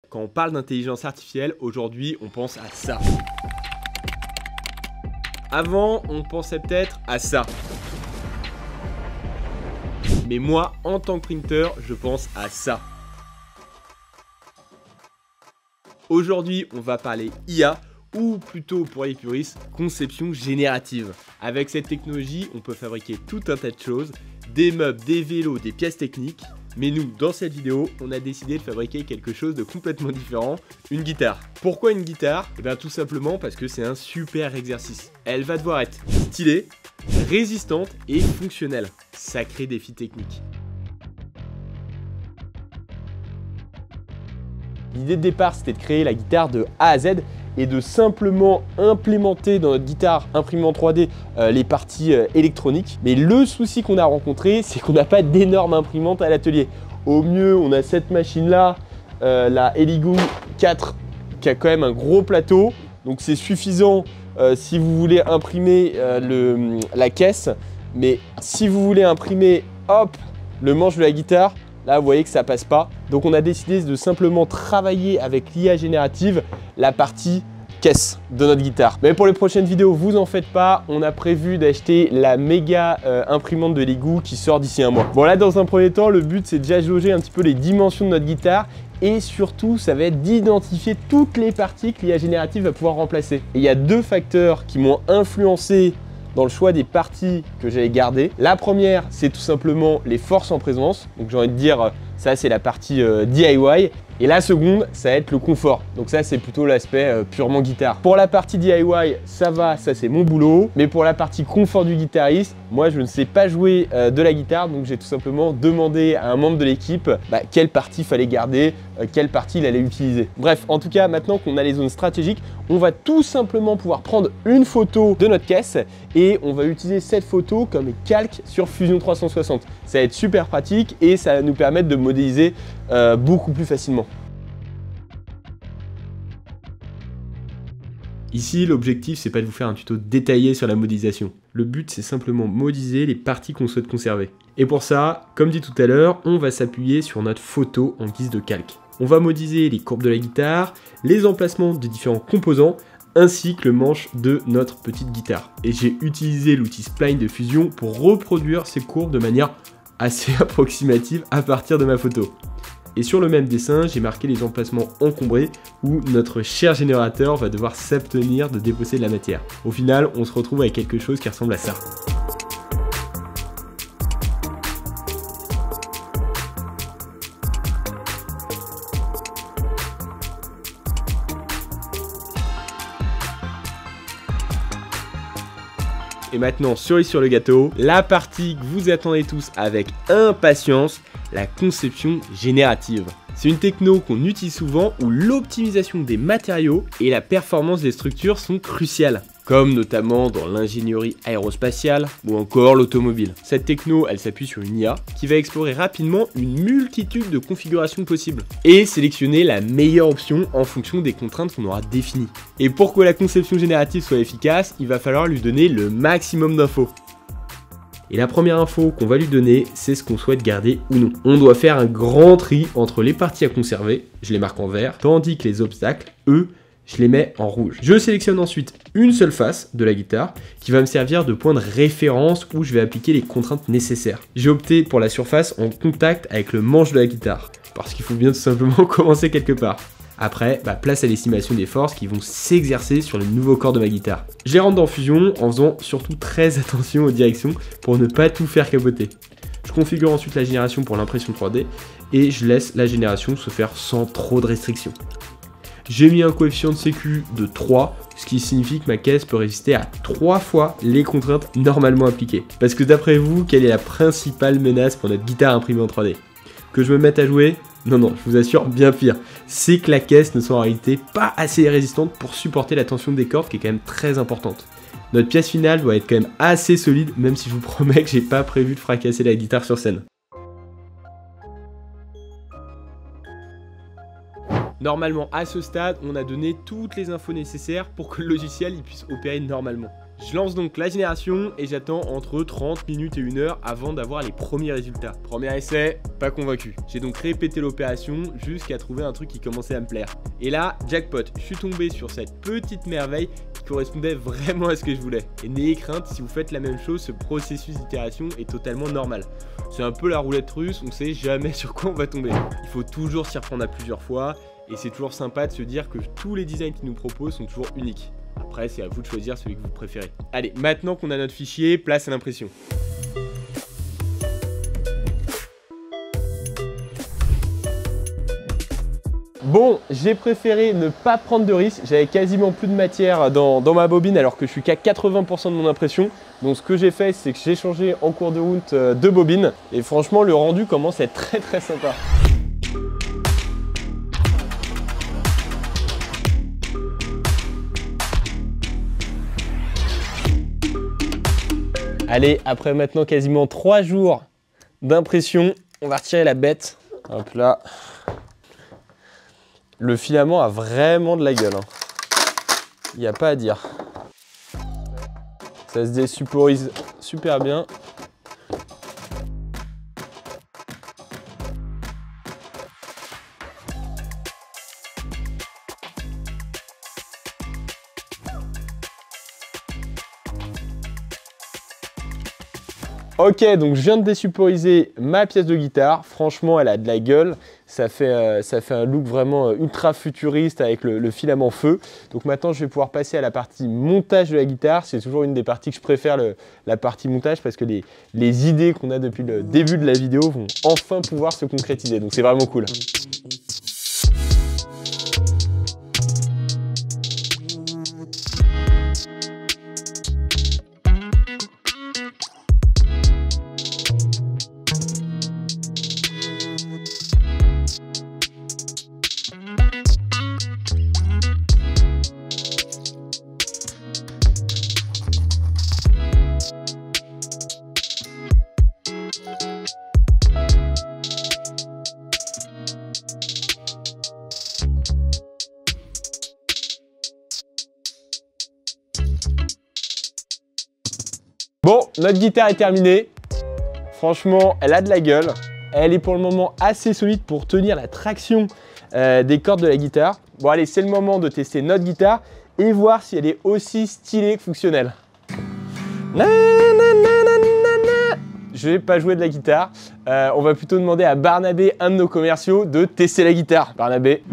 Quand on parle d'intelligence artificielle, aujourd'hui, on pense à ça. Avant, on pensait peut-être à ça. Mais moi, en tant que printer, je pense à ça. Aujourd'hui, on va parler IA, ou plutôt pour les puristes, conception générative. Avec cette technologie, on peut fabriquer tout un tas de choses, des meubles, des vélos, des pièces techniques. Mais nous, dans cette vidéo, on a décidé de fabriquer quelque chose de complètement différent, une guitare. Pourquoi une guitare? Eh bien tout simplement parce que c'est un super exercice. Elle va devoir être stylée, résistante et fonctionnelle. Sacré défi technique. L'idée de départ, c'était de créer la guitare de A à Z et de simplement implémenter dans notre guitare imprimée en 3D les parties électroniques. Mais le souci qu'on a rencontré, c'est qu'on n'a pas d'énorme imprimante à l'atelier. Au mieux, on a cette machine-là, la Elegoo 4, qui a quand même un gros plateau. Donc c'est suffisant si vous voulez imprimer la caisse. Mais si vous voulez imprimer, hop, le manche de la guitare, là, vous voyez que ça passe pas. Donc, on a décidé de simplement travailler avec l'IA générative la partie caisse de notre guitare. Mais pour les prochaines vidéos, vous en faites pas. On a prévu d'acheter la méga imprimante de Elegoo qui sort d'ici un mois. Bon, là, dans un premier temps, le but, c'est déjà de jauger un petit peu les dimensions de notre guitare. Et surtout, ça va être d'identifier toutes les parties que l'IA générative va pouvoir remplacer. Et il y a deux facteurs qui m'ont influencé dans le choix des parties que j'allais garder. La première, c'est tout simplement les forces en présence. Donc j'ai envie de dire, ça c'est la partie DIY. Et la seconde, ça va être le confort. Donc ça, c'est plutôt l'aspect purement guitare. Pour la partie DIY, ça va, ça c'est mon boulot. Mais pour la partie confort du guitariste, moi je ne sais pas jouer de la guitare. Donc j'ai tout simplement demandé à un membre de l'équipe quelle partie fallait garder, quelle partie il allait utiliser. Bref, en tout cas, maintenant qu'on a les zones stratégiques, on va tout simplement pouvoir prendre une photo de notre caisse et on va utiliser cette photo comme calque sur Fusion 360. Ça va être super pratique et ça va nous permettre de modéliser beaucoup plus facilement. Ici, l'objectif, c'est pas de vous faire un tuto détaillé sur la modélisation. Le but, c'est simplement modéliser les parties qu'on souhaite conserver. Et pour ça, comme dit tout à l'heure, on va s'appuyer sur notre photo en guise de calque. On va modéliser les courbes de la guitare, les emplacements des différents composants, ainsi que le manche de notre petite guitare. Et j'ai utilisé l'outil Spline de Fusion pour reproduire ces courbes de manière assez approximative à partir de ma photo. Et sur le même dessin, j'ai marqué les emplacements encombrés où notre cher générateur va devoir s'abstenir de déposer de la matière. Au final, on se retrouve avec quelque chose qui ressemble à ça. Et maintenant, cerise sur le gâteau, la partie que vous attendez tous avec impatience, la conception générative. C'est une techno qu'on utilise souvent où l'optimisation des matériaux et la performance des structures sont cruciales, comme notamment dans l'ingénierie aérospatiale ou encore l'automobile. Cette techno, elle s'appuie sur une IA qui va explorer rapidement une multitude de configurations possibles et sélectionner la meilleure option en fonction des contraintes qu'on aura définies. Et pour que la conception générative soit efficace, il va falloir lui donner le maximum d'infos. Et la première info qu'on va lui donner, c'est ce qu'on souhaite garder ou non. On doit faire un grand tri entre les parties à conserver, je les marque en vert, tandis que les obstacles, eux, je les mets en rouge. Je sélectionne ensuite une seule face de la guitare qui va me servir de point de référence où je vais appliquer les contraintes nécessaires. J'ai opté pour la surface en contact avec le manche de la guitare, parce qu'il faut bien tout simplement commencer quelque part. Après, place à l'estimation des forces qui vont s'exercer sur le nouveau corps de ma guitare. Je les rentre dans Fusion en faisant surtout très attention aux directions pour ne pas tout faire capoter. Je configure ensuite la génération pour l'impression 3D et je laisse la génération se faire sans trop de restrictions. J'ai mis un coefficient de sécu de 3, ce qui signifie que ma caisse peut résister à 3 fois les contraintes normalement appliquées. Parce que d'après vous, quelle est la principale menace pour notre guitare imprimée en 3D? Que je me mette à jouer? Non, non, je vous assure, bien pire. C'est que la caisse ne soit en réalité pas assez résistante pour supporter la tension des cordes qui est quand même très importante. Notre pièce finale doit être quand même assez solide, même si je vous promets que j'ai pas prévu de fracasser la guitare sur scène. Normalement, à ce stade, on a donné toutes les infos nécessaires pour que le logiciel il puisse opérer normalement. Je lance donc la génération et j'attends entre 30 minutes et 1 heure avant d'avoir les premiers résultats. Premier essai, pas convaincu. J'ai donc répété l'opération jusqu'à trouver un truc qui commençait à me plaire. Et là, jackpot, je suis tombé sur cette petite merveille qui correspondait vraiment à ce que je voulais. Et n'ayez crainte, si vous faites la même chose, ce processus d'itération est totalement normal. C'est un peu la roulette russe, on sait jamais sur quoi on va tomber. Il faut toujours s'y reprendre à plusieurs fois et c'est toujours sympa de se dire que tous les designs qu'ils nous proposent sont toujours uniques. Après, c'est à vous de choisir celui que vous préférez. Allez, maintenant qu'on a notre fichier, place à l'impression. Bon, j'ai préféré ne pas prendre de risque. J'avais quasiment plus de matière dans ma bobine alors que je suis qu'à 80% de mon impression. Donc ce que j'ai fait, c'est que j'ai changé en cours de route de bobine. Et franchement, le rendu commence à être très sympa. Allez, après maintenant quasiment 3 jours d'impression, on va retirer la bête. Hop là. Le filament a vraiment de la gueule. Il n'y a pas à dire. Ça se désupporise super bien. Ok, donc je viens de désupporiser ma pièce de guitare. Franchement, elle a de la gueule. Ça fait un look vraiment ultra futuriste avec le filament feu. Donc maintenant, je vais pouvoir passer à la partie montage de la guitare. C'est toujours une des parties que je préfère, la partie montage, parce que les idées qu'on a depuis le début de la vidéo vont enfin pouvoir se concrétiser. Donc c'est vraiment cool. Bon, notre guitare est terminée. Franchement, elle a de la gueule. Elle est pour le moment assez solide pour tenir la traction des cordes de la guitare. Bon allez, c'est le moment de tester notre guitare et voir si elle est aussi stylée que fonctionnelle. Je vais pas jouer de la guitare. On va plutôt demander à Barnabé, un de nos commerciaux, de tester la guitare. Barnabé.